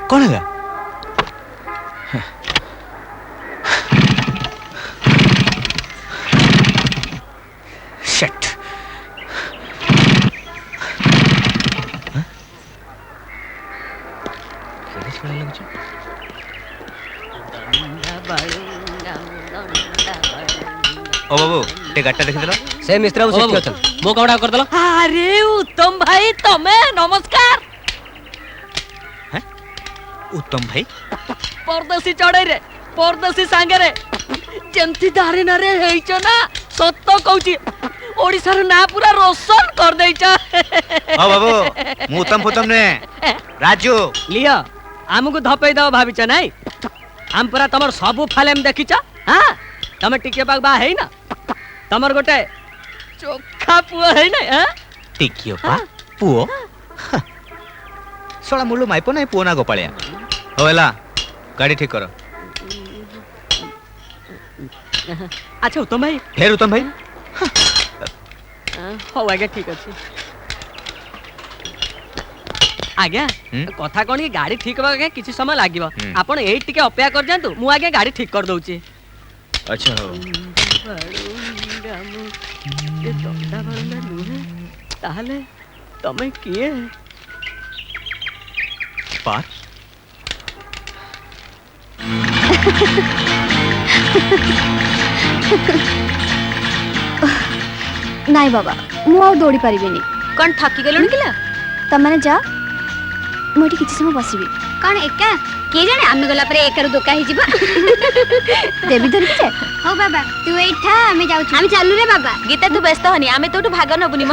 कौन है? Shit. ओ बाबू टे गाटा देखि देलो से मिस्त्री बाबू सेठी अछन मो कावडा कर देलो। अरे उत्तम भाई तमे नमस्कार। हैं उत्तम भाई परदेसी चढ़े रे परदेसी सांगे रे जेंती दारी ना रे हेइचो ना सत्य कहूची ओडिसा रो ना पूरा रोशन कर देइचा। ओ बाबू मु उत्तम फुतम ने राजू लियो हमको धपई दव भाबिच नाही हम पूरा तमर सबु फिल्म देखिच। हां तमे टिके बाग बा है ना तमर गोटे चोखा पुओ है ना। हां टिकियो पा पुओ सोला मुल्लु माइपो नाही पुओ ना गोपाळिया होएला गाड़ी ठीक करो। अच्छा उत्तम भाई फेर उत्तम भाई हो आगे ठीक अछि आज्ञा कथा कोन की गाड़ी ठीक होबा के किछि समय लागिवो आपण एई टिके अपेक्षा कर जानतु मु आगे गाड़ी ठीक कर दउची। अच्छा हो ये दंडा बंडा नुहे ताहले तमे किए पार नाई बाबा मु आ दौड़ी पारिबेनी। कौन थकी गलुन किला तमने जा मोटी किछि समय बसिबी। कौन एका के जाने आमे गला परे एकर दोका ही जिबा देवी धर के हो बाबा तू एठा आमे जाउ आमे चालू रे बाबा गीता तू व्यस्त हनी आमे तोटू भाग नबुनी म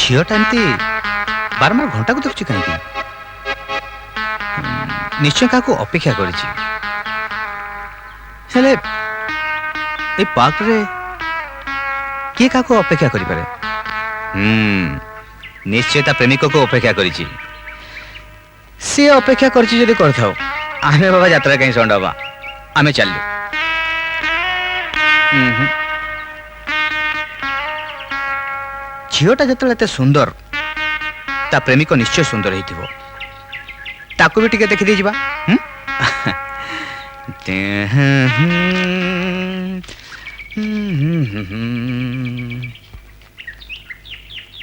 झीटा एमती बारंबार घंटा को देखुची कहीं निश्चय क्या अपेक्षा कर पार्क रे किए क्या अपेक्षा करि पारे निश्चय ता प्रेमिक को अपेक्षा करिछि सी अपेक्षा करछि जदि करथाओ आमे बाबा यात्रा कहीं संडबा आमे चललु झीटा जतले एते सुंदर ता प्रेमिक निश्चय सुंदर हेतिबो ताको भी टिके देखि दे जिबा